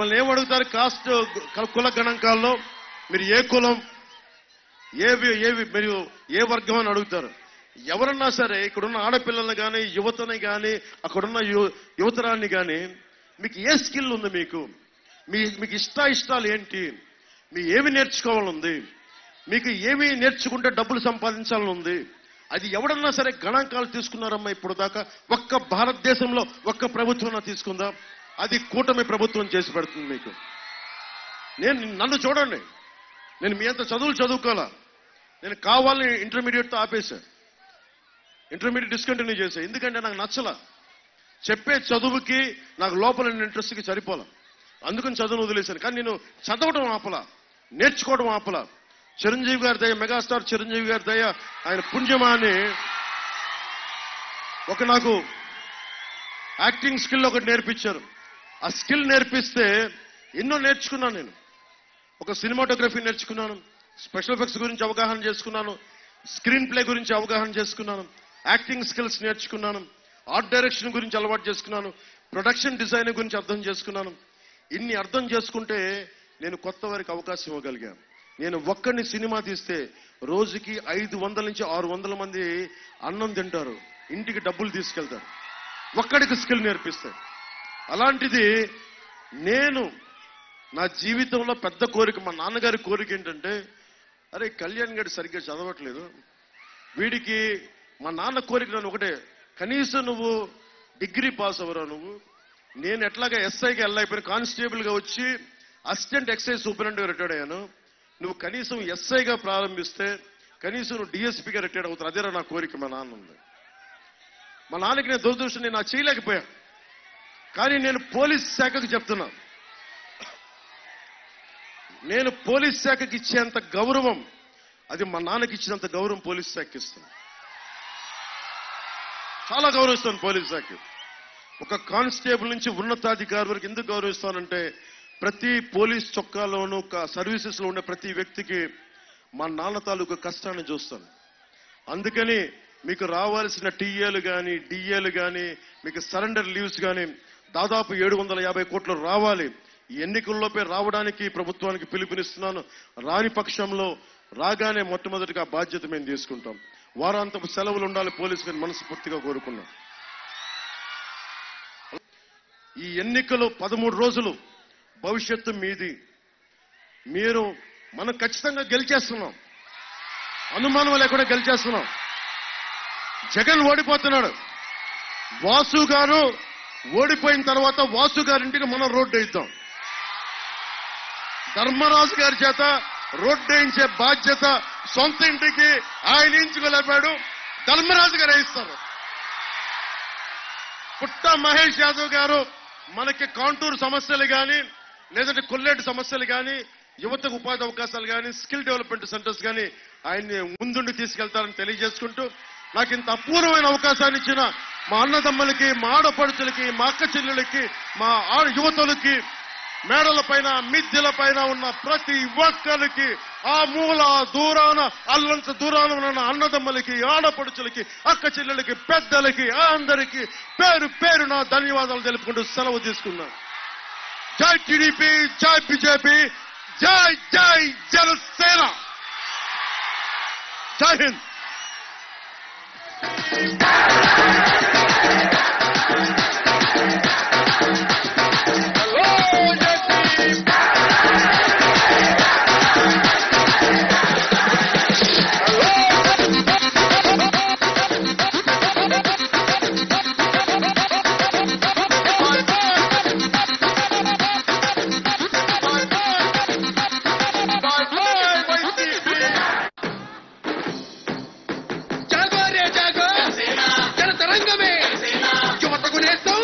మిమ్మల్ని ఏమడుగుతారు? కాస్ట్ కుల గణాంకాల్లో మీరు ఏ కులం, ఏవి మీరు ఏ వర్గం అని అడుగుతారు. ఎవరన్నా సరే ఇక్కడున్న ఆడపిల్లల్ని కానీ, యువతని కానీ, అక్కడున్న యువతరాన్ని కానీ, మీకు ఏ స్కిల్ ఉంది? మీకు ఇష్టాలు ఏంటి? మీ ఏమి నేర్చుకోవాలనుంది? మీకు ఏమి నేర్చుకుంటే డబ్బులు సంపాదించాలని ఉంది? అది ఎవడన్నా సరే గణాంకాలు తీసుకున్నారమ్మా ఇప్పుడు దాకా? ఒక్క భారతదేశంలో ఒక్క ప్రభుత్వం తీసుకుందా? అది కూటమి ప్రభుత్వం చేసి పెడుతుంది మీకు. నన్ను చూడండి, నేను మీ అంత చదువులు చదువుకోవాలా. నేను కావాలని ఇంటర్మీడియట్తో ఆపేశా, ఇంటర్మీడియట్ డిస్కంటిన్యూ చేశా. ఎందుకంటే నాకు నచ్చలా, చెప్పే చదువుకి నాకు లోపల ఇంట్రెస్ట్కి సరిపోలా. అందుకని చదువును వదిలేశాను. కానీ నేను చదవడం ఆపలా, నేర్చుకోవడం ఆపలా. చిరంజీవి గారి దయ, మెగాస్టార్ చిరంజీవి గారి దయ, ఆయన పుణ్యమాని నాకు యాక్టింగ్ స్కిల్ ఒకటి నేర్పించారు. ఆ స్కిల్ నేర్పిస్తే ఎన్నో నేర్చుకున్నాను. నేను ఒక సినిమాటోగ్రఫీ నేర్చుకున్నాను, స్పెషల్ ఎఫెక్ట్స్ గురించి అవగాహన చేసుకున్నాను, స్క్రీన్ ప్లే గురించి అవగాహన చేసుకున్నాను, యాక్టింగ్ స్కిల్స్ నేర్చుకున్నాను, ఆర్ట్ డైరెక్షన్ గురించి అలవాటు చేసుకున్నాను, ప్రొడక్షన్ డిజైన్ గురించి అర్థం చేసుకున్నాను. ఇన్ని అర్థం చేసుకుంటే నేను కొత్త వారికి అవకాశం ఇవ్వగలిగాను. నేను ఒక్కడిని సినిమా తీస్తే రోజుకి 500 నుంచి 600 మంది అన్నం తింటారు, ఇంటికి డబ్బులు తీసుకెళ్తారు, ఒక్కడికి స్కిల్ నేర్పిస్తారు. అలాంటిది నేను నా జీవితంలో పెద్ద కోరిక, మా నాన్నగారి కోరిక ఏంటంటే, అరే కళ్యాణ్ గారు సరిగ్గా చదవట్లేదు, వీడికి మా నాన్న కోరిక నన్ను ఒకటే, కనీసం నువ్వు డిగ్రీ పాస్ అవ్వరా నువ్వు. నేను ఎట్లాగా ఎస్ఐకి వెళ్ళైపోయిన, కానిస్టేబుల్గా వచ్చి అసిస్టెంట్ ఎక్సైజ్ సూపరింటెండెంట్ రిటైర్డ్ అయ్యాను. నువ్వు కనీసం ఎస్ఐగా ప్రారంభిస్తే కనీసం నువ్వు డిఎస్పీగా రిటైర్డ్ అవుతారు. అదేరా నా కోరిక. మా నాన్న ఉంది. మా నాన్నకి నేను దురదృష్టం, నేను చేయలేకపోయా. కానీ నేను పోలీస్ శాఖకు చెప్తున్నా, నేను పోలీస్ శాఖకి ఇచ్చేంత గౌరవం, అది మా నాన్నకి ఇచ్చినంత గౌరవం పోలీస్ శాఖకి ఇస్తాను. చాలా గౌరవిస్తాను పోలీస్ శాఖకి. ఒక కానిస్టేబుల్ నుంచి ఉన్నతాధికారి వరకు ఎందుకు గౌరవిస్తానంటే, ప్రతి పోలీస్ చొక్కాలోనూ సర్వీసెస్ లో ఉండే ప్రతి వ్యక్తికి మా నాన్న తాలూకు కష్టాన్ని చూస్తాను. అందుకని మీకు రావాల్సిన టీఏలు కానీ, డిఏలు కానీ, మీకు సరెండర్ లీవ్స్ కానీ దాదాపు 750 కోట్లు రావాలి. ఎన్నికల్లోపే రావడానికి ప్రభుత్వానికి పిలుపునిస్తున్నాను. రాని పక్షంలో రాగానే మొట్టమొదటిగా బాధ్యత మేము తీసుకుంటాం. వారాంతపు సెలవులు ఉండాలి పోలీసులు మనస్ఫూర్తిగా కోరుకున్నాం. ఈ ఎన్నికలు 13 రోజులు, భవిష్యత్తు మీది. మనం ఖచ్చితంగా గెలిచేస్తున్నాం, అనుమానం లేకుండా గెలిచేస్తున్నాం. జగన్ ఓడిపోతున్నాడు. వాసు గారు ఓడిపోయిన తర్వాత వాసు గారింటికి మనం రోడ్డు వేయిద్దాం. ధర్మరాజు గారి చేత రోడ్డు వేయించే బాధ్యత సొంత ఇంటికి ఆయన ఎంచుకోలేపాడు, ధర్మరాజు గారు వేయిస్తారు. పుట్ట మహేష్ యాదవ్ గారు మనకి కాంటూర్ సమస్యలు కానీ, లేదంటే కొల్లేటి సమస్యలు కానీ, యువతకు ఉపాధి అవకాశాలు కానీ, స్కిల్ డెవలప్మెంట్ సెంటర్స్ కానీ ఆయన్ని ముందుండి తీసుకెళ్తారని తెలియజేసుకుంటూ, నాకు ఇంత అపూర్వమైన అవకాశాన్ని ఇచ్చిన మా అన్నదమ్ములకి, మా ఆడపడుచులకి, మా అక్క చెల్లెలకి, మా యువతులకి, మేడల పైన మిద్దెల పైన ఉన్న ప్రతి ఒక్కరికి, ఆ మూల దూరాన అల్లంత దూరాన ఉన్న అన్నదమ్ములకి, ఆడపడుచులకి, అక్క చెల్లెలకి, పెద్దలకి, అందరికీ పేరు పేరు నా ధన్యవాదాలు తెలుపుకుంటూ సెలవు తీసుకున్నాను. జై టీడీపీ, జై బీజేపీ, జై జై జనసేన, జై హింద్. జనతరంగమే యువతకు నేస్తాం.